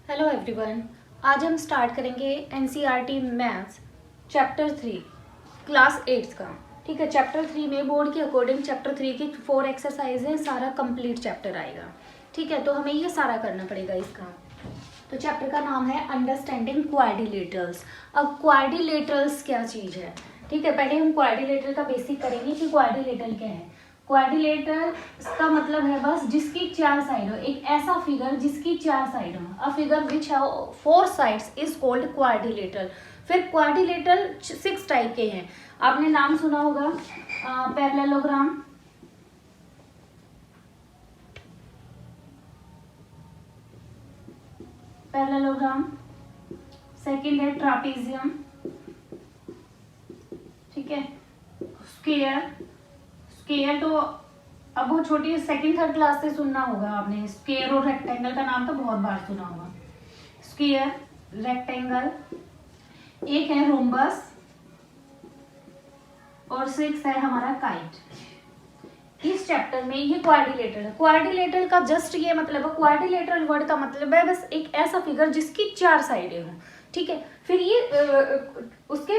Hello everyone. आज हम start करेंगे एनसीईआरटी मैथ्स चैप्टर 3 क्लास 8 का। ठीक है, चैप्टर 3 में बोर्ड के अकॉर्डिंग चैप्टर 3 की 4 एक्सरसाइज है, सारा कंप्लीट चैप्टर आएगा। ठीक है, तो हमें ये सारा करना पड़ेगा इसका। तो चैप्टर का नाम है अंडरस्टैंडिंग क्वाड्रिलेटरल्स। अब क्वाड्रिलेटरल्स क्या चीज़ है? ठीक है, पहले हम क्वाड्रिलेटरल का बेसिक करेंगे कि क्वाड्रिलेटरल क्या है। क्वाड्रिलेटरल का मतलब है बस जिसकी 4 साइड हो, एक ऐसा फिगर जिसकी 4 साइड हो। A figure which have 4 sides is called quadrilateral. फिर क्वाड्रिलेटरल 6 टाइप के हैं, आपने नाम सुना होगा। पैरेललोग्राम, पैरेललोग्राम, सेकंड है ट्रापेजियम, ठीक है, स्क्वायर। स्क्वायर तो अब वो छोटी सेकंड थर्ड क्लास से सुनना होगा आपने। स्क्वायर और रेक्टेंगल का नाम तो बहुत बार सुना होगा। स्क्वायर, रेक्टेंगल, एक है रोम्बस और 6 है हमारा काइट। इस चैप्टर में ये क्वाड्रिलेटरल है। क्वाड्रिलेटरल का जस्ट ये मतलब है, क्वाड्रिलेटरल वर्ड का मतलब है बस एक ऐसा फिगर जिसकी 4 साइडें हों। ठीक है, फिर ये उसके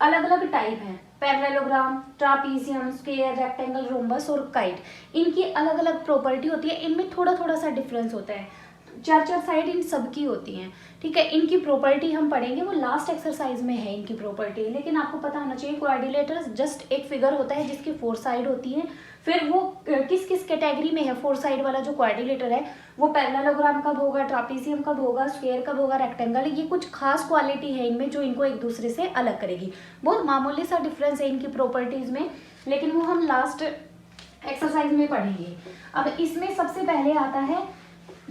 अलग अलग टाइप हैं, पैरेललोग्राम, ट्रापीजियम, स्क्वायर, रेक्टेंगल, रोम्बस और काइट। इनकी अलग अलग प्रॉपर्टी होती है, इनमें थोड़ा थोड़ा सा डिफरेंस होता है। 4 साइड इन सबकी होती हैं। ठीक है, इनकी प्रॉपर्टी हम पढ़ेंगे, वो लास्ट एक्सरसाइज में है इनकी प्रॉपर्टी। लेकिन आपको पता होना चाहिए क्वाड्रिलेटरल जस्ट एक फिगर होता है जिसकी 4 साइड होती हैं। फिर वो किस किस कैटेगरी में है 4 साइड वाला जो क्वाड्रिलेटर है, वो पैरेललोग्राम कब होगा, ट्रापीजियम कब होगा, स्क्वायर कब होगा, रेक्टेंगल। ये कुछ खास क्वालिटी है इनमें जो इनको एक दूसरे से अलग करेगी। बहुत मामूली सा डिफरेंस है इनकी प्रॉपर्टीज में, लेकिन वो हम लास्ट एक्सरसाइज में पढ़ेंगे। अब इसमें सबसे पहले आता है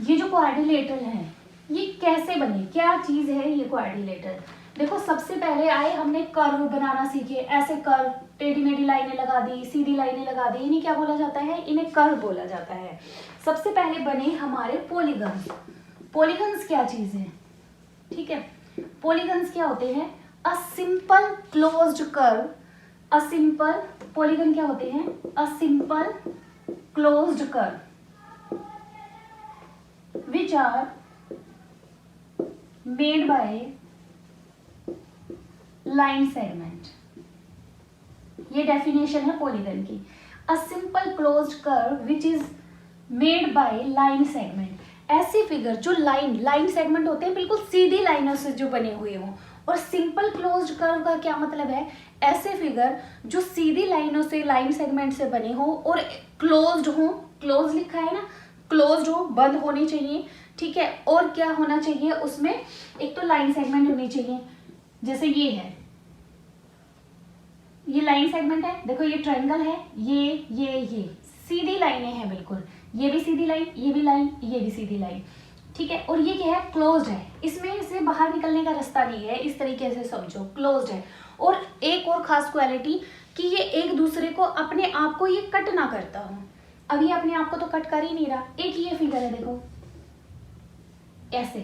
ये जो क्वाड्रिलेटरल है ये कैसे बने, क्या चीज है ये क्वाड्रिलेटरल। देखो, सबसे पहले आए हमने कर्व बनाना सीखे। ऐसे कर्व, टेढ़ी मेढ़ी लाइनें लगा दी, सीधी लाइनें लगा दी, इन्हें क्या बोला जाता है? इन्हें कर्व बोला जाता है। सबसे पहले बने हमारे पॉलीगन्स। पॉलीगन्स क्या चीज है? ठीक है, पॉलीगन्स क्या होते हैं? A simple closed curve. A simple polygon क्या होते हैं? A simple closed curve which are made by line segment। ये डेफिनेशन है पॉलीगन की। A simple closed curve which is made by line segment. ऐसे फिगर जो लाइन सेगमेंट होते हैं, बिल्कुल सीधी लाइनों से जो बने हुए हों। और सिंपल क्लोज्ड कर्व का क्या मतलब है? ऐसे फिगर जो सीधी लाइनों से, लाइन सेगमेंट से बने हों और क्लोज्ड हों। क्लोज लिखा है ना, क्लोज्ड हो, बंद होनी चाहिए। ठीक है, और क्या होना चाहिए उसमें? एक तो लाइन सेगमेंट होनी चाहिए, जैसे ये है, ये लाइन सेगमेंट है। देखो ये ट्रायंगल है, ये सीधी लाइनें हैं बिल्कुल। ये भी सीधी लाइन, ये भी लाइन, ये भी सीधी लाइन। ठीक है, और ये क्या है? क्लोज्ड है। इसमें से बाहर निकलने का रास्ता नहीं है, इस तरीके से समझो, क्लोज्ड है। और एक और खास क्वालिटी कि ये एक दूसरे को, अपने आप को ये कट ना करता हो। अब ये अपने आप को तो कट कर ही नहीं रहा। एक ये फिगर है, देखो ऐसे,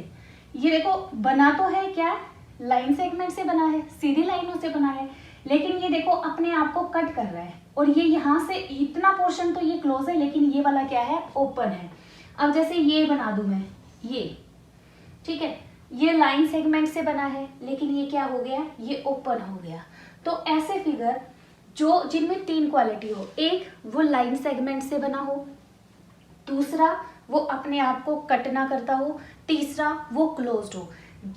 ये देखो बना तो है क्या? लाइन सेगमेंट से बना है, सीधी लाइनों से बना है, लेकिन ये देखो अपने आप को कट कर रहा है। और ये यहाँ से इतना पोर्शन तो ये क्लोज है, लेकिन ये वाला क्या है? ओपन है। अब जैसे ये बना दूं मैं, ये, ठीक है, ये लाइन सेगमेंट से बना है, लेकिन ये क्या हो गया? ये ओपन हो गया। तो ऐसे फिगर जो जिनमें 3 क्वालिटी हो, एक वो लाइन सेगमेंट से बना हो, दूसरा वो अपने आप को कट ना करता हो, तीसरा वो क्लोज्ड हो।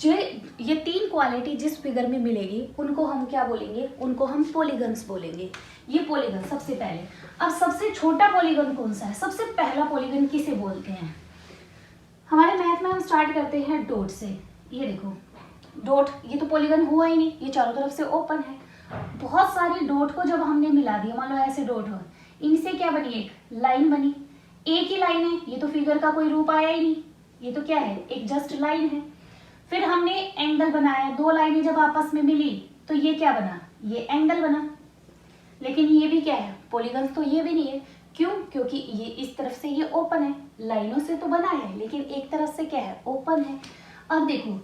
ये 3 क्वालिटी जिस फिगर में मिलेगी उनको हम क्या बोलेंगे? उनको हम पॉलीगन्स बोलेंगे। ये पॉलीगन सबसे पहले। अब सबसे छोटा पॉलीगन कौन सा है? सबसे पहला पॉलीगन किसे बोलते हैं? हमारे मैथ में हम स्टार्ट करते हैं डॉट से। ये देखो डॉट, ये तो पॉलीगन हुआ ही नहीं, ये चारों तरफ से ओपन है। बहुत सारी डॉट को जब हमने मिला दिया, मान लो ऐसे डॉट हो, इनसे क्या बनी? एक लाइन बनी। एक ही लाइन है, ये तो फिगर का कोई रूप आया ही नहीं, ये तो क्या है? एक जस्ट लाइन है। फिर हमने एंगल बनाया, 2 लाइनें जब आपस में मिली तो ये क्या बना? ये एंगल बना। लेकिन ये भी क्या है? पॉलीगन तो ये भी नहीं है। क्यों? क्योंकि ये इस तरफ से ये ओपन है, लाइनों से तो बना है, लेकिन एक तरफ से क्या है? ओपन है। अब देखो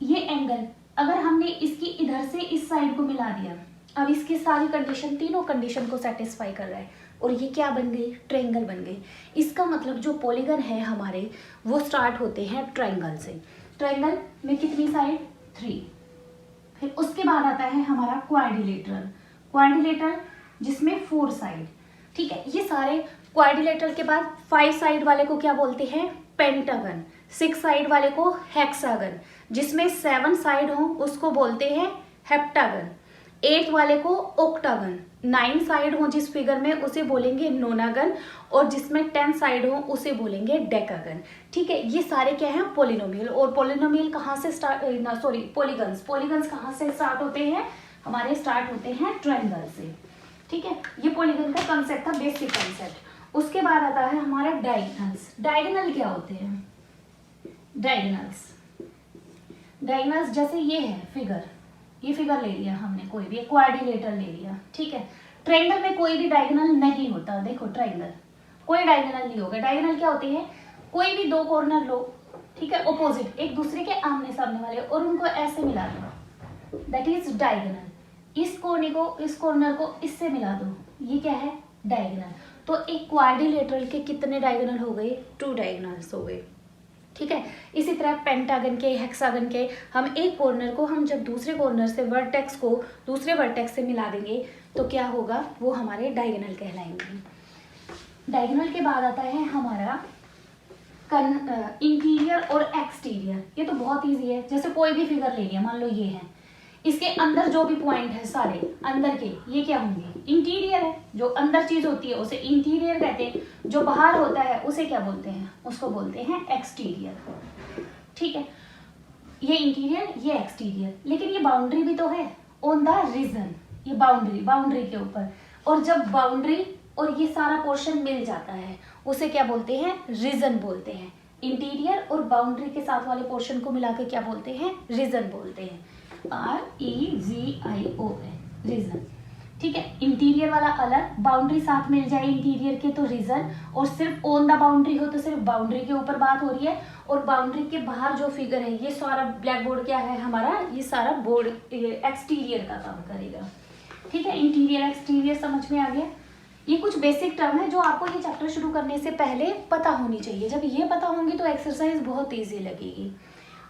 ये एंगल, अगर हमने इसकी इधर से इस साइड को मिला दिया, अब इसकी सारी कंडीशन, तीनों कंडीशन को सेटिस्फाई कर रहा है, और ये क्या बन गई, ट्रायंगल बन गई। इसका मतलब जो पॉलीगन है हमारे वो स्टार्ट होते हैं ट्रायंगल से। ट्रायंगल में कितनी साइड, 3। फिर उसके बाद आता है हमारा क्वाड्रिलेटरल। क्वाड्रिलेटरल जिसमें 4 साइड, ठीक है। ये सारे क्वाड्रिलेटरल के बाद 5 साइड वाले को क्या बोलते हैं, पेंटागन। 6 साइड वाले को हेक्सागन, जिसमें 7 साइड हो उसको बोलते हैं हेप्टागन। 8 वाले को ऑक्टागन। 9 साइड हो जिस फिगर में उसे बोलेंगे नोनागन, और जिसमें 10 साइड हो उसे बोलेंगे डेकागन, ठीक है। ये सारे क्या हैं, पोलिनोमियल। और पोलिनोमियल कहाँ से स्टार्ट, पॉलीगन्स कहाँ से स्टार्ट होते हैं, हमारे स्टार्ट होते हैं ट्रायंगल से, ठीक है। ये पॉलीगन का कंसेप्ट था, बेसिक कंसेप्ट। उसके बाद आता है हमारा डायगोनल्स। डायगोनल क्या होते हैं, डायगोनल्स जैसे ये है फिगर, ये फिगर ले लिया हमने, कोई भी क्वाड्रिलेटरल ले लिया, ठीक है। ट्रायंगल में कोई भी डायगोनल नहीं होता, देखो ट्रायंगल कोई डायगोनल नहीं होगा। डायगोनल क्या होती है, कोई भी 2 कॉर्नर लो, ठीक है, ऑपोजिट, एक दूसरे के आमने सामने वाले, और उनको ऐसे मिला दो, दैट इज डायगोनल। इस कॉर्नर को इससे मिला दो, ये क्या है, डायगोनल। तो एक क्वाड्रिलेटरल के कितने डायगोनल हो गए, 2 डायगोनल्स हो गए, ठीक है। इसी तरह पेंटागन के, हेक्सागन के, हम एक कॉर्नर को हम जब दूसरे कॉर्नर से वर्टेक्स को दूसरे वर्टेक्स से मिला देंगे तो क्या होगा, वो हमारे डायगोनल कहलाएंगे। डायगोनल के बाद आता है हमारा इंटीरियर और एक्सटीरियर। ये तो बहुत इजी है, जैसे कोई भी फिगर ले लिया, मान लो ये है, इसके अंदर जो भी पॉइंट है सारे अंदर के, ये क्या होंगे, इंटीरियर है। जो अंदर चीज होती है उसे इंटीरियर कहते हैं, जो बाहर होता है उसे क्या बोलते हैं, उसको बोलते हैं एक्सटीरियर, ठीक है। ये इंटीरियर, ये एक्सटीरियर, लेकिन ये बाउंड्री भी तो है ऑन द रीजन, ये बाउंड्री के ऊपर। और जब बाउंड्री और ये सारा पोर्शन मिल जाता है उसे क्या बोलते हैं, रीजन बोलते हैं। इंटीरियर और बाउंड्री के साथ वाले पोर्शन को मिला के क्या बोलते हैं, रीजन बोलते हैं, REGION, रीजन, ठीक है। इंटीरियर वाला अलग, बाउंड्री साथ मिल जाए इंटीरियर के तो रीजन, और सिर्फ ऑन द बाउंड्री हो तो सिर्फ बाउंड्री के ऊपर बात हो रही है, और बाउंड्री के बाहर जो फिगर है, ये सारा ब्लैक बोर्ड क्या है हमारा, ये सारा बोर्ड एक्सटीरियर का काम करेगा, ठीक है। इंटीरियर एक्सटीरियर समझ में आ गया। ये कुछ बेसिक टर्म है जो आपको ये चैप्टर शुरू करने से पहले पता होनी चाहिए। जब ये पता होंगी तो एक्सरसाइज बहुत ईजी लगेगी।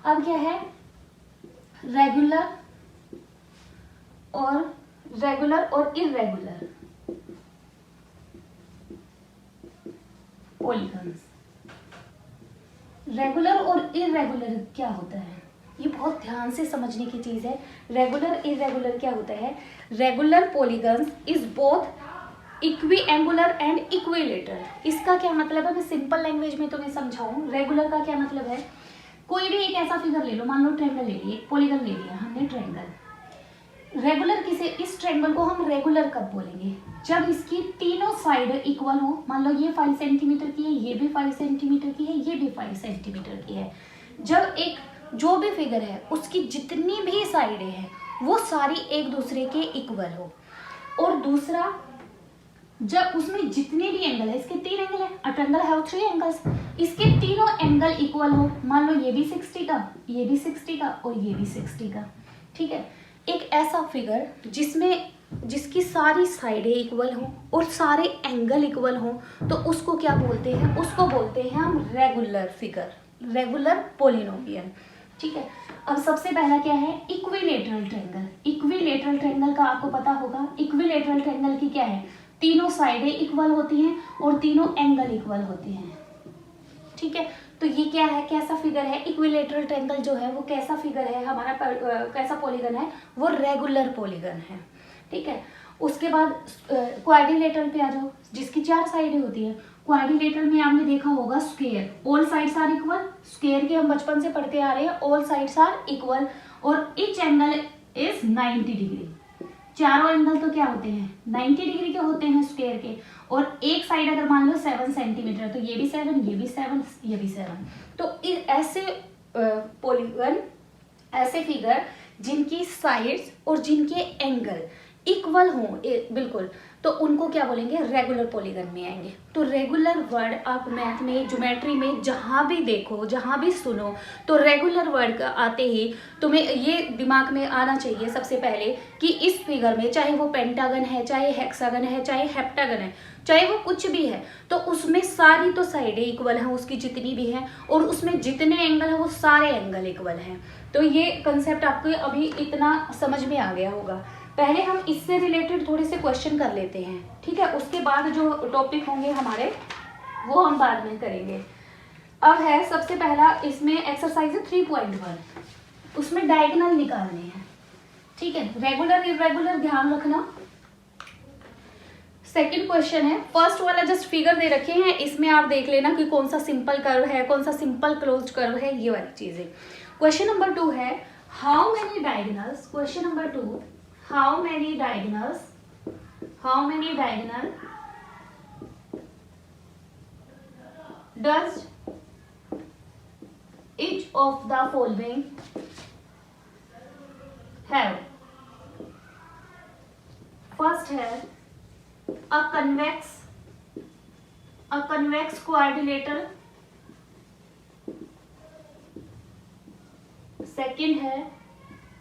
अब क्या है, रेगुलर और इर्रेगुलर पॉलीगन्स। रेगुलर और इर्रेगुलर क्या होता है, ये बहुत ध्यान से समझने की चीज है। रेगुलर इर्रेगुलर क्या होता है, regular polygons is both equiangular and equilateral. इसका क्या मतलब है, मैं सिंपल लैंग्वेज में तुम्हें समझाऊं। रेगुलर का क्या मतलब है, कोई भी एक ऐसा फिगर ले लो, मान लो ट्रायंगल ले लिया, एक पॉलीगन ले लिया हमने ट्रायंगल। रेगुलर किसे, इस ट्रायंगल को हम रेगुलर कब बोलेंगे, जब इसकी तीनों साइड इक्वल हो। मान लो ये 5 सेंटीमीटर की है, ये भी 5 सेंटीमीटर की है, ये भी 5 सेंटीमीटर की है। जब एक जो भी फिगर है उसकी जितनी भी साइडें हैं वो सारी एक दूसरे के इक्वल हो, और दूसरा जब उसमें जितने भी एंगल है, इसके 3 एंगल है, अ ट्रायंगल हैव 3 एंगल्स, इसके तीनों एंगल इक्वल हो। मान लो ये भी 60 का, ये भी 60 का, और ये भी 60 का, ठीक है। एक ऐसा फिगर जिसकी सारी साइडें इक्वल हों और सारे एंगल इक्वल हों, तो उसको क्या बोलते हैं, उसको बोलते हैं हम रेगुलर फिगर, रेगुलर पॉलिनोमियल, ठीक है। अब सबसे पहला क्या है, इक्विलेटरल ट्रायंगल। इक्विलेटरल ट्रायंगल का आपको पता होगा, इक्विलेटरल ट्रायंगल की क्या है, तीनों साइडें इक्वल होती हैं और तीनों एंगल इक्वल होते हैं, ठीक है। तो ये क्या है, कैसा फिगर है, इक्विलेटरल ट्रायंगल जो है वो कैसा फिगर है हमारा, कैसा पॉलीगन है, वो रेगुलर पॉलीगन है, ठीक है। उसके बाद क्वाड्रिलेटरल पे आ जाओ, जिसकी 4 साइडें होती है। क्वाड्रिलेटरल में आपने देखा होगा square, all sides are equal. Square के हम बचपन से पढ़ते आ रहे हैं, ऑल साइड्स आर इक्वल, और ईच एंगल इज 90 डिग्री। चारों एंगल तो क्या होते हैं, 90 डिग्री के होते हैं स्क्वायर के। और एक साइड अगर मान लो 7 सेंटीमीटर, तो ये भी 7, ये भी 7, ये भी 7। तो ऐसे पॉलीगन, ऐसे फिगर जिनकी साइड्स और जिनके एंगल इक्वल हों बिल्कुल, तो उनको क्या बोलेंगे, रेगुलर पॉलीगन में आएंगे। तो रेगुलर वर्ड आप मैथ में, ज्योमेट्री में जहाँ भी देखो, जहाँ भी सुनो, तो रेगुलर वर्ड आते ही तुम्हें ये दिमाग में आना चाहिए सबसे पहले कि इस फिगर में, चाहे वो पेंटागन है, चाहे हेक्सागन है, चाहे हेप्टागन है, चाहे वो कुछ भी है, तो उसमें सारी तो साइडें इक्वल हैं उसकी जितनी भी हैं, और उसमें जितने एंगल हैं वो सारे एंगल इक्वल हैं। तो ये कंसेप्ट आपको अभी इतना समझ में आ गया होगा। पहले हम इससे रिलेटेड थोड़े से क्वेश्चन कर लेते हैं, ठीक है, उसके बाद जो टॉपिक होंगे हमारे वो हम बाद में करेंगे। अब है सबसे पहला इसमें एक्सरसाइज 3.1, उसमें डायगोनल निकालने हैं, ठीक है, रेगुलर इरेगुलर ध्यान रखना। सेकंड क्वेश्चन है, फर्स्ट वाला जस्ट फिगर दे रखे हैं, इसमें आप देख लेना कि कौन सा सिंपल कर्व है, कौन सा सिंपल क्लोज्ड कर्व है, ये वाली चीजें। क्वेश्चन नंबर 2 है, how many diagonals, question number 2, how many diagonal does each of the following have? First है a convex quadrilateral, सेकेंड है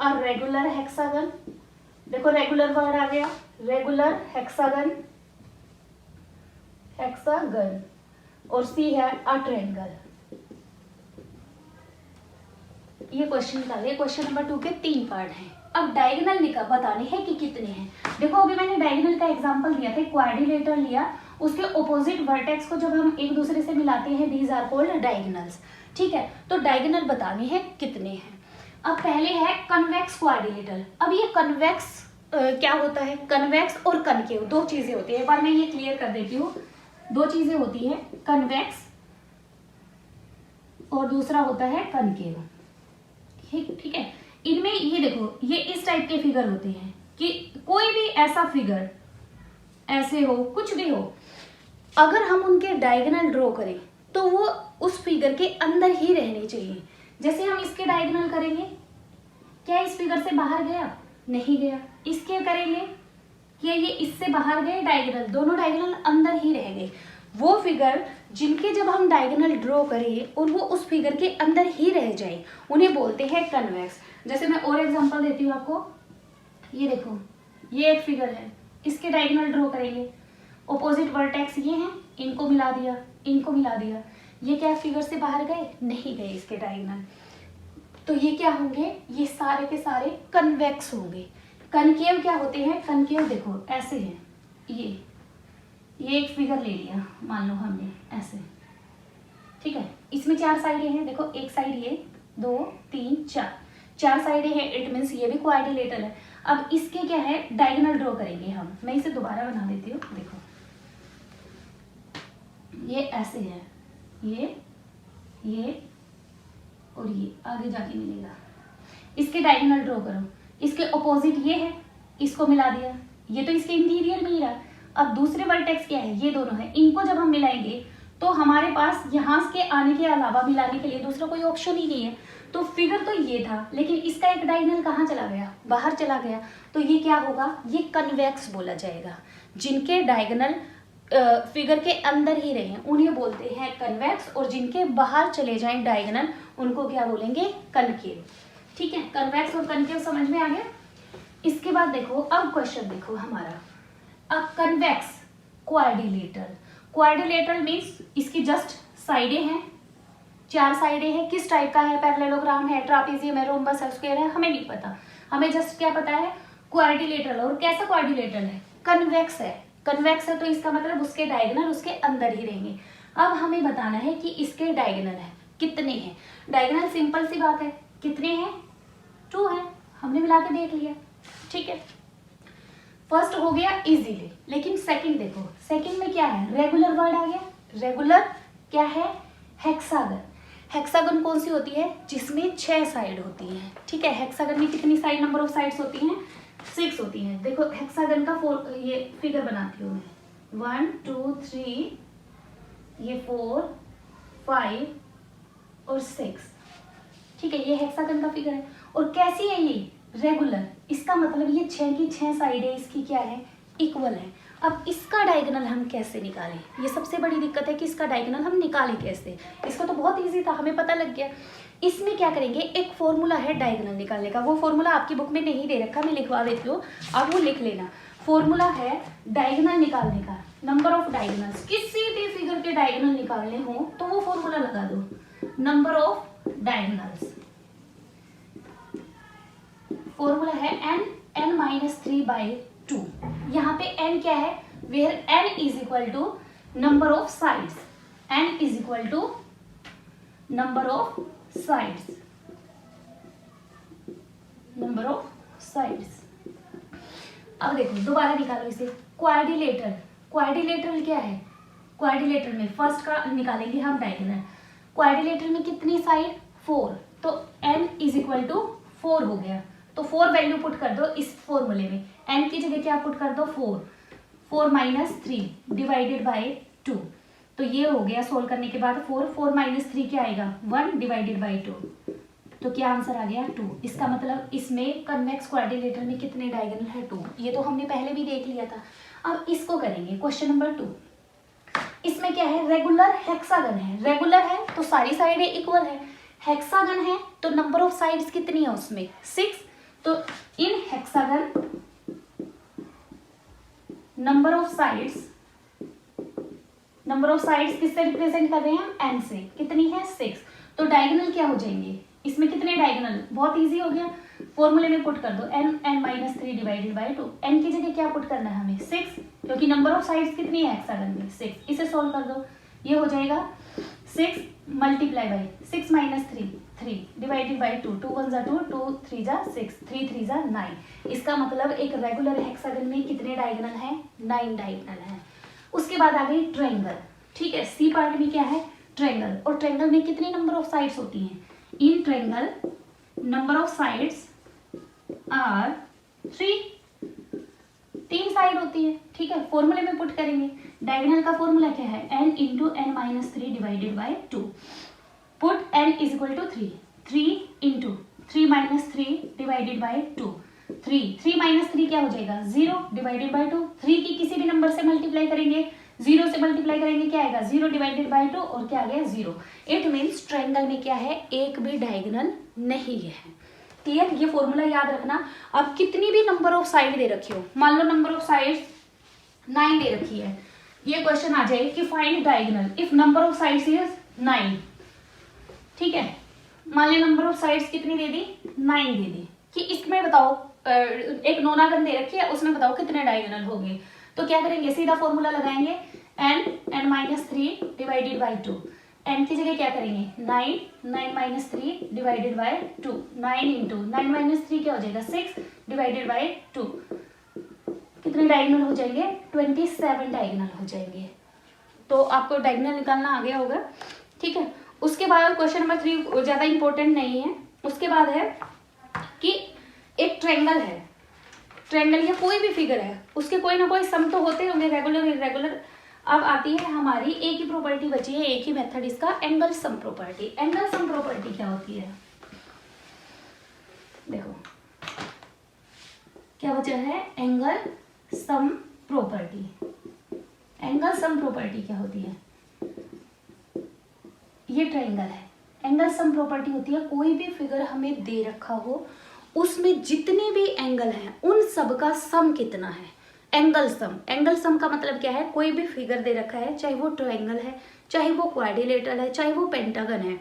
a regular hexagon, देखो रेगुलर वर्ड आ गया, रेगुलर हेक्सागन, और सी है अ ट्रायंगल। ये क्वेश्चन निकाले, question number 2 के 3 part हैं। अब डायगोनल बताने हैं कि कितने हैं। देखो अभी मैंने डायगोनल का एग्जांपल दिया था, क्वाड्रिलेटरल लिया, उसके ऑपोजिट वर्टेक्स को जब हम एक दूसरे से मिलाते हैं दीज आर कॉल्ड डायगोनल्स, ठीक है। तो डायगोनल बताने हैं कितने हैं। अब पहले है कन्वेक्स क्वाड्रिलेटरल। अब ये कन्वेक्स क्या होता है, कन्वेक्स और कनकेव दो चीजें होती है, एक बार मैं ये क्लियर कर देती हूँ। दो चीजें होती है, कन्वेक्स और दूसरा होता है कनकेव, ठीक है। इनमें ये देखो, ये इस टाइप के फिगर होते हैं कि कोई भी ऐसा फिगर ऐसे हो, कुछ भी हो, अगर हम उनके डायगोनल ड्रॉ करें तो वो उस फिगर के अंदर ही रहने चाहिए। जैसे हम इसके डायगोनल करेंगे, क्या इस फिगर से बाहर गया? नहीं गया। इसके करेंगे, क्या ये इससे बाहर गए? डायगोनल, दोनों डायगोनल अंदर ही रह गए। वो फिगर जिनके जब हम डायगोनल ड्रॉ करें और वो उस फिगर के अंदर ही रह जाए, उन्हें बोलते हैं कन्वेक्स। जैसे मैं और एग्जांपल देती हूँ आपको, ये देखो, ये एक फिगर है, इसके डायगोनल ड्रॉ करेंगे, ऑपोजिट वर्टेक्स ये हैं, इनको मिला दिया, इनको मिला दिया, ये क्या फिगर से बाहर गए? नहीं गए इसके डायगोनल। तो ये क्या होंगे? ये सारे के सारे कन्वेक्स होंगे। कनकेव क्या होते हैं? कनकेव देखो ऐसे हैं, ये एक फिगर ले लिया, मान लो हमने ऐसे, ठीक है, इसमें 4 साइडें हैं, देखो एक साइड ये, 2 3 4 साइडें हैं, इट मीन्स ये भी क्वाड्रिलेटरल है। अब इसके क्या है, डायगोनल ड्रॉ करेंगे हम। मैं इसे दोबारा बना देती हूँ, देखो ये ऐसे है, ये और ये आगे जाके मिलेगा। इसके डायगोनल ड्रॉ करो, इसके ऑपोजिट ये है, इसको मिला दिया, ये तो इसके इंटीरियर में ही रहा। अब दूसरे वर्टेक्स क्या है? ये दोनों है, इनको जब हम मिलाएंगे तो हमारे पास यहाँ के आने के अलावा मिलाने के लिए दूसरा कोई ऑप्शन ही नहीं है। तो फिगर तो ये था, लेकिन इसका एक डायगोनल कहाँ चला गया? बाहर चला गया। तो ये क्या होगा? ये कन्वेक्स बोला जाएगा। जिनके डायगोनल फिगर के अंदर ही रहे उन्हें बोलते हैं कन्वेक्स, और जिनके बाहर चले जाएं डायगोनल उनको क्या बोलेंगे? कनकेव, ठीक है। कन्वेक्स और कनकेव समझ में आ गया। इसके बाद देखो, अब क्वेश्चन देखो हमारा, अब कन्वेक्स क्वाड्रिलेटरल। क्वाड्रिलेटरल मीन्स इसकी जस्ट साइडें हैं, 4 साइडें हैं। किस टाइप का है? पैरेललोग्राम है, ट्रापेजियम है, रोम्बस है, स्क्वायर है, हमें नहीं पता। हमें जस्ट क्या पता है? क्वाड्रिलेटरल। और कैसा क्वाड्रिलेटरल है? कन्वेक्स है। कन्वेक्स है तो इसका मतलब उसके डायगोनल उसके अंदर ही रहेंगे। अब हमें बताना है कि इसके डायगोनल है कितने हैं। डायगोनल सिंपल सी बात है, कितने हैं? 2 है, हमने मिला के देख लिया, ठीक है। फर्स्ट हो गया इजीली, लेकिन सेकंड देखो, सेकंड में क्या है? रेगुलर वर्ड आ गया। रेगुलर क्या है? हेक्सागन। हेक्सागन कौन सी होती है? जिसमें 6 साइड होती है, ठीक है। हेक्सागन में कितनी साइड, नंबर ऑफ साइड्स होती हैं? 6 होती हैं। देखो हेक्सागन का ये फिगर बनाती हूँ मैं, 1 2 3, ये 4 5 और 6, ठीक है। ये हेक्सागन का फिगर है। और कैसी है ये? रेगुलर। इसका मतलब ये 6 की 6 साइडें इसकी क्या है? इक्वल है। अब इसका डायगोनल हम कैसे निकालें? ये सबसे बड़ी दिक्कत है कि इसका डायगोनल हम निकालें कैसे। इसका तो बहुत इजी था, हमें पता लग गया। इसमें क्या करेंगे? एक फॉर्मूला है डायगोनल निकालने का, वो फॉर्मूला आपकी बुक में नहीं दे रखा, मैं लिखवा देती हूँ, आप वो लिख लेना। फॉर्मूला है डायगोनल निकालने का, नंबर ऑफ डायगोनल्स, किसी भी फिगर के डायगोनल निकालने हो तो वो फॉर्मूला लगा दो, नंबर ऑफ डायगोनल्स, फॉर्मूला है n-3/2। यहाँ पे n क्या है, where n is equal to number of sides, n is equal to number of sides, number of sides. अब देखो दोबारा निकालो इसे, क्वाड्रिलेटरल, क्वाड्रिलेटरल क्या है, क्वाड्रिलेटरल में फर्स्ट का निकालेंगे हम डायगोनल, क्वाड्रिलेटरल में कितनी साइड 4, तो n इज इक्वल टू 4 हो गया, तो 4 वैल्यू पुट कर दो इस फॉर्मूले में, n की जगह क्या पुट कर दो 4 माइनस 3 डिवाइडेड बाय 2, तो ये हो गया सोल्व करने के बाद 4 माइनस 3 क्या आएगा 1 डिवाइडेड बाय 2, तो क्या आंसर आ गया 2। इसका मतलब इसमें कन्वेक्स क्वाड्रिलेटरल में कितने डायगोनल है 2, ये तो हमने पहले भी देख लिया था। अब इसको करेंगे क्वेश्चन नंबर 2, इसमें क्या है, रेगुलर हेक्सागन है, रेगुलर है तो सारी साइडें इक्वल है, हेक्सागन है तो नंबर ऑफ साइड्स कितनी है उसमें 6, तो इन हेक्सागन नंबर ऑफ साइड्स किससे रिप्रेजेंट कर रहे हैं हम, n से, कितनी है 6, तो डायगोनल क्या हो जाएंगे इसमें, कितने डायगोनल, बहुत इजी हो गया, फॉर्मूले में पुट कर दो n-3 डिवाइडेड बाय 2, n की जगह क्या पुट करना है हमें 6, क्योंकि नंबर ऑफ साइड्स कितनी है हेक्सागन में 6, इसे सॉल्व कर दो, ये हो जाएगा 6 multiply by 6 minus 3 divided by 2, 2 1 2, 2 3 6, 3 3 9, इसका मतलब एक रेगुलर हेक्सागन में कितने डायगोनल हैं 9 डायगोनल हैं। उसके बाद आ गई ट्रायंगल, ठीक है, सी पार्ट में क्या है ट्रायंगल, और ट्रायंगल में कितनी नंबर ऑफ साइड्स होती हैं, in triangle number of sides are 3 side होती है, ठीक है, फॉर्मूले में पुट करेंगे, डायगोनल का फॉर्मूला क्या है n into n minus 3 divided by 2, put n is equal to 3 into 3 minus 3 divided by 2, 3 minus 3 क्या हो जाएगा 0 डिवाइडेड बाय 2, 3 की किसी भी नंबर से मल्टीप्लाई करेंगे, 0 से मल्टीप्लाई करेंगे क्या आएगा 0 डिवाइडेड बाय 2, और क्या आ गया 0, इट मीन्स ट्रायंगल में क्या है एक भी डायगोनल नहीं है। क्लियर, ये फॉर्मूला याद रखना। अब कितनी भी नंबर ऑफ साइड दे रखी हो, मान लो नंबर ऑफ साइड्स 9 दे रखी है, ये क्वेश्चन आ जाए कि find diagonal if number of sides is 9, ठीक है, मान लो नंबर ऑफ साइड्स कितनी दे दी 9 दे दी, कि इसमें बताओ एक नोनागन दे रखी है उसमें बताओ कितने डायगोनल होंगे, तो क्या करेंगे सीधा फॉर्मूला लगाएंगे n minus 3 divided by 2, n की जगह क्या करेंगे 9 minus 3 divided by 2, 9 into 9 minus 3 क्या हो जाएगा 6 डिवाइडेड बाय 2, कितने डायगोनल हो जाएंगे 27 डायगोनल हो जाएंगे। तो आपको डायगोनल निकालना आ गया होगा, ठीक है। उसके बाद क्वेश्चन नंबर 3 ज़्यादा इंपॉर्टेंट नहीं है, उसके बाद है कि एक ट्रायंगल है, ट्रायंगल या कोई भी फिगर है उसके कोई ना कोई सम तो होते होंगे, रेगुलर इरेगुलर। अब आती है हमारी एक ही प्रॉपर्टी बची है, एक ही मेथड इसका, angle sum property. Angle sum property क्या होती है, देखो क्या बचा है, angle sum property. Angle sum property क्या होती है, ये ट्रायंगल है, एंगल सम प्रॉपर्टी होती है कोई भी फिगर हमें दे रखा हो उसमें जितने भी एंगल हैं उन सब का सम कितना है, एंगल सम। एंगल सम का मतलब क्या है, कोई भी फिगर दे रखा है, चाहे वो ट्रायंगल है, चाहे वो क्वाड्रिलेटरल है, चाहे वो पेंटागन है,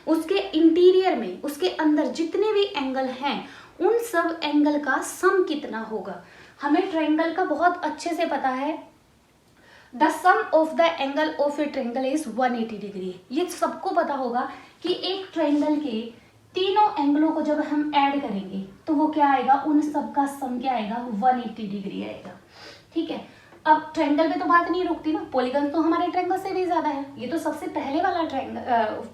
उसके इंटीरियर में उसके अंदर जितने भी एंगल हैं उन सब एंगल का सम कितना होगा। हमें ट्रायंगल का बहुत अच्छे से पता है, the sum of the angle of a triangle is 180 degree. ये सबको पता होगा कि एक ट्रायंगल के तीनों एंगलों को जब हम ऐड करेंगे तो वो क्या आएगा, उन सब का सम क्या आएगा 180 डिग्री आएगा, ठीक है। अब ट्रायंगल में तो बात नहीं रुकती ना, पॉलीगन तो हमारे ट्रायंगल से भी ज्यादा है, ये तो सबसे पहले वाला ट्रायंगल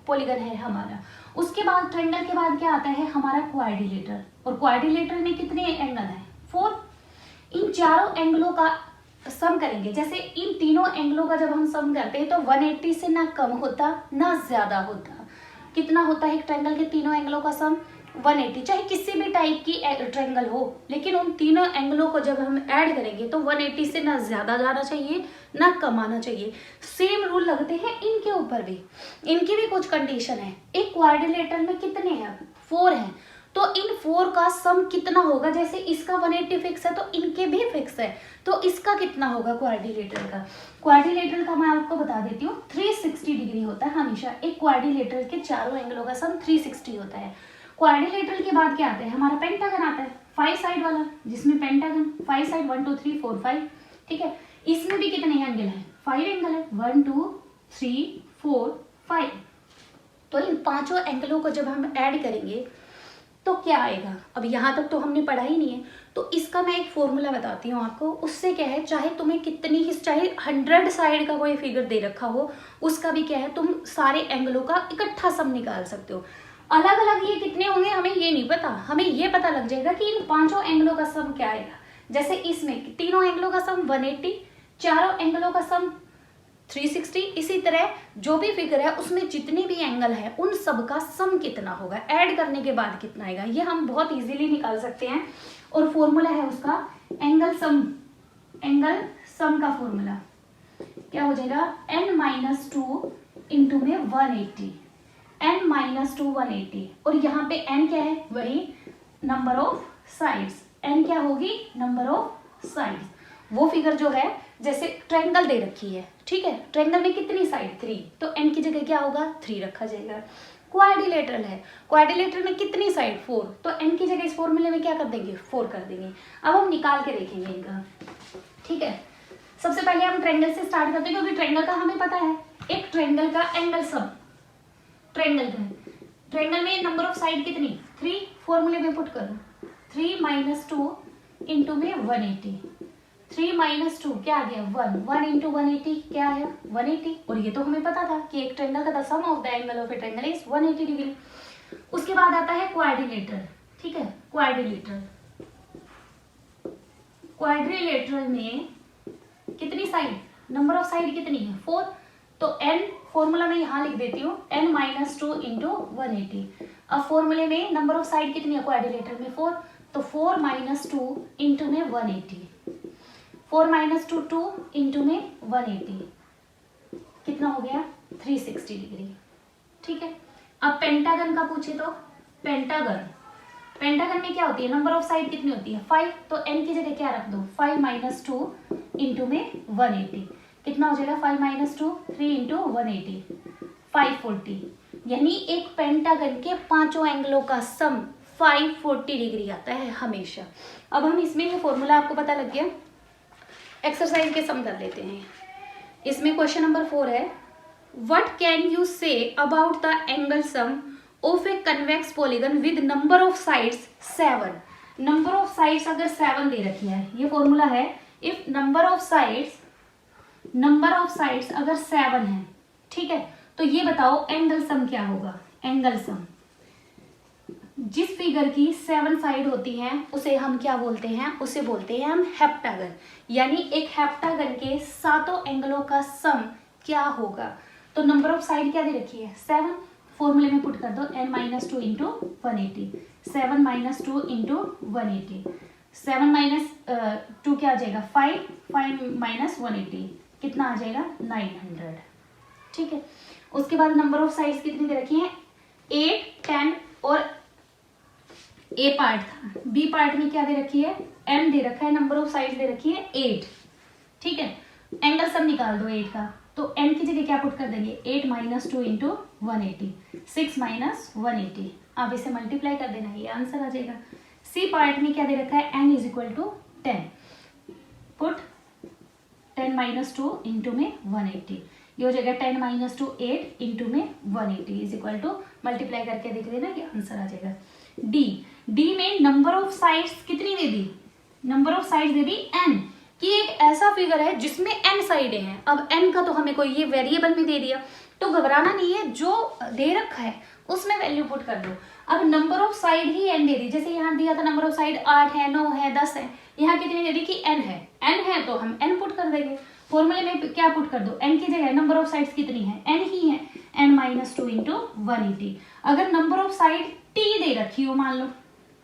पॉलीगन है हमारा। उसके बाद ट्रायंगल के बाद क्या आता है हमारा क्वाड्रिलेटर, और क्वाड्रिलेटर में कितने एंगल हैं 4। इन चारों एंगलों का सम करेंगे, जैसे इन तीनों एंगलों का जब हम सम करते हैं तो 180 से ना कम होता ना ज्यादा होता। कितना होता है एक ट्रायंगल के तीनों एंगलों का सम 180, चाहे किसी भी टाइप की ट्रायंगल हो, लेकिन उन तीनों एंगलों को जब हम ऐड करेंगे तो 180 से ना ज्यादा जाना चाहिए ना कम आना चाहिए। सेम रूल लगते हैं इनके ऊपर भी, इनकी भी कुछ कंडीशन है। एक क्वाड्रिलेटरल में कितने हैं 4 हैं, तो इन 4 का सम कितना होगा, जैसे इसका 180 फिक्स है तो इनके भी फिक्स है, तो इसका कितना होगा क्वाड्रिलेटरल का। क्वाड्रिलेटरल का मैं आपको बता देती हूँ 360 डिग्री होता है हमेशा। एक क्वाड्रिलेटरल के चारों एंगलों का सम 360 होता है। क्वाड्रिलेटरल के बाद क्या आता है, हमारा पेंटागन आता है 5 साइड वाला, जिसमें पेंटागन 5 साइड 1 2 3 4 5, ठीक है। इसमें भी कितने एंगल हैं, 5 एंगल है, 1 2 3 4 5। तो इन पांचों एंगलों को जब हम ऐड करेंगे तो क्या आएगा। अब यहाँ तक तो हमने पढ़ा ही नहीं है, तो इसका मैं एक फॉर्मूला बताती हूँ आपको। उससे क्या है, चाहे तुम्हें कितनी ही, चाहे 100 साइड का कोई फिगर दे रखा हो, उसका भी क्या है, तुम सारे एंगलों का इकट्ठा सम निकाल सकते हो। अलग अलग ये कितने होंगे हमें ये नहीं पता, हमें ये पता लग जाएगा कि इन पांचों एंगलों का सम क्या आएगा। जैसे इसमें तीनों एंगलों का सम 180, चारों एंगलों का सम 360। इसी तरह जो भी फिगर है उसमें जितने भी एंगल है उन सब का सम कितना होगा, ऐड करने के बाद कितना आएगा, ये हम बहुत इजीली निकाल सकते हैं। और फॉर्मूला है उसका एंगल सम का फॉर्मूला क्या हो जाएगा, n-2 इंटू में 180, n-2 180। और यहाँ पे n क्या है, वही नंबर ऑफ साइड्स, n क्या होगी, नंबर ऑफ साइड्स। वो फिगर जो है, जैसे ट्रायंगल दे रखी है, ठीक है, ट्रायंगल में कितनी साइड, 3, तो n की जगह क्या होगा, 3 रखा जाएगा। क्वाड्रिलेटरल है, क्वाड्रिलेटरल में कितनी साइड, 4, तो n की जगह इस फॉर्मूले में क्या कर देंगे, 4 कर देंगे। अब हम निकाल के देखेंगे इनका, ठीक है। सबसे पहले हम ट्रायंगल से स्टार्ट करते हैं, क्योंकि ट्रायंगल का हमें पता है। एक ट्रायंगल का एंगल सम, ट्रायंगल में नंबर ऑफ साइड कितनी, 3, फॉर्मूले में पुट करो, 3 - 2 इंटू में 180, 3 - 2 क्या आ गया, 1, 1 इंटू 180 क्या आया, 180। और ये तो हमें पता था कि एक ट्रायंगल का sum of the angle of a triangle is 180 degree. उसके बाद आता है क्वाड्रिलेटरल, ठीक है। क्वाड्रिलेटरल में कितनी साइड, नंबर ऑफ साइड कितनी है, 4, तो n फॉर्मूला में यहाँ लिख देती हूँ, n-2 इंटू 180। अब फॉर्मूले में नंबर ऑफ साइड कितनी है क्वाड्रिलेटरल में, 4, तो 4 - 2 इंटू में 180, 4 - 2 2 इंटू में 180, कितना हो गया, 360 डिग्री, ठीक है। अब पेंटागन का पूछे तो पेंटागन में क्या होती है, नंबर ऑफ साइड कितनी होती है, 5, तो n की जगह क्या रख दो, 5 - 2 इंटू में 180, कितना हो जाएगा, 5 - 2 3 इंटू 180 540। यानी एक पेंटागन के पांचों एंगलों का सम 540 डिग्री आता है हमेशा। अब हम इसमें ये फॉर्मूला आपको पता लग गया, एक्सरसाइज के सम कर लेते हैं। इसमें क्वेश्चन नंबर 4 है, what can you say about the angle sum of a convex polygon with number of sides 7। Number of sides अगर 7 दे रखी है, ये फॉर्मूला है, इफ नंबर ऑफ साइड्स अगर 7 है, ठीक है, तो ये बताओ एंगल सम क्या होगा। एंगल सम, जिस फिगर की 7 साइड होती हैं उसे हम क्या बोलते हैं, उसे बोलते हैं हम हेप्टागन। यानी एक हेप्टागन के सातों एंगलों का सम क्या होगा। तो नंबर ऑफ साइड क्या दे रखी है, 7, फॉर्मूले में पुट कर दो, n-2 इंटू 180, 7 - 2 इंटू 180, 7 - 2 क्या आ जाएगा, 5 - 180 कितना आ जाएगा, 900, ठीक है। उसके बाद नंबर ऑफ साइड्स कितनी दे रखी है, 8 10, और ए पार्ट था, बी पार्ट में क्या दे रखी है, m दे रखा है, नंबर ऑफ साइड्स दे रखी है 8, ठीक है। एंगल सम निकाल दो 8 का, तो n की जगह क्या पुट कर देंगे, 8 - 2 इंटू 180, 6 - 180, आप इसे मल्टीप्लाई कर देना, ये आंसर आ जाएगा। सी पार्ट में क्या दे रखा है, n = 10, पुट 10 - 2 इंटू में 180, ये हो जाएगा 10 - 2 8 इंटू में 180 इक्वल टू, मल्टीप्लाई करके देख देना, ये आंसर आ जाएगा। डी में नंबर ऑफ साइड्स कितनी दे दी, नंबर ऑफ साइड्स दे दी n, कि एक ऐसा फिगर है जिसमें n साइडें हैं। अब n का तो हमें कोई ये वेरिएबल में दे दिया, तो घबराना नहीं है, जो दे रखा है उसमें वैल्यू पुट कर दो। अब number of side he n दे दी, जैसे यहाँ दिया था नंबर ऑफ साइड 8 है, 9 है, 10 है, यहाँ कितनी दे दी कि n है तो हम n पुट कर देंगे। फॉर्मूले में क्या पुट कर दो, n की जगह नंबर ऑफ साइड्स कितनी है, n ही है, n-2 इंटू 180। अगर नंबर ऑफ साइड t दे रखी हो, मान लो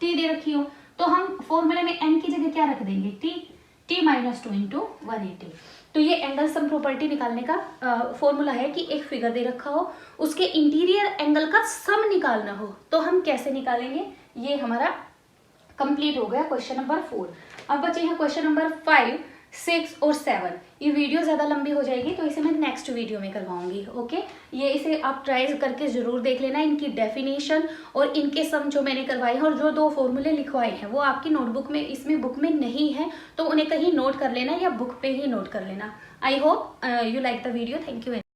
t दे रखी हो, तो हम फॉर्मूले में n की जगह क्या रख देंगे, t - 2 इंटू 180। तो ये एंगल सम प्रॉपर्टी निकालने का फॉर्मूला है कि एक फिगर दे रखा हो, उसके इंटीरियर एंगल का सम निकालना हो, तो हम कैसे निकालेंगे। ये हमारा कंप्लीट हो गया क्वेश्चन नंबर 4। अब बचे हैं क्वेश्चन नंबर 5, 6 और 7। ये वीडियो ज़्यादा लंबी हो जाएगी तो इसे मैं नेक्स्ट वीडियो में करवाऊंगी। ओके, ये इसे आप ट्राई करके ज़रूर देख लेना। इनकी डेफिनेशन और इनके सम जो मैंने करवाए हैं और जो 2 फॉर्मूले लिखवाए हैं वो आपकी नोटबुक में, इसमें बुक में नहीं है, तो उन्हें कहीं नोट कर लेना या बुक पे ही नोट कर लेना। I hope you like the video. Thank you.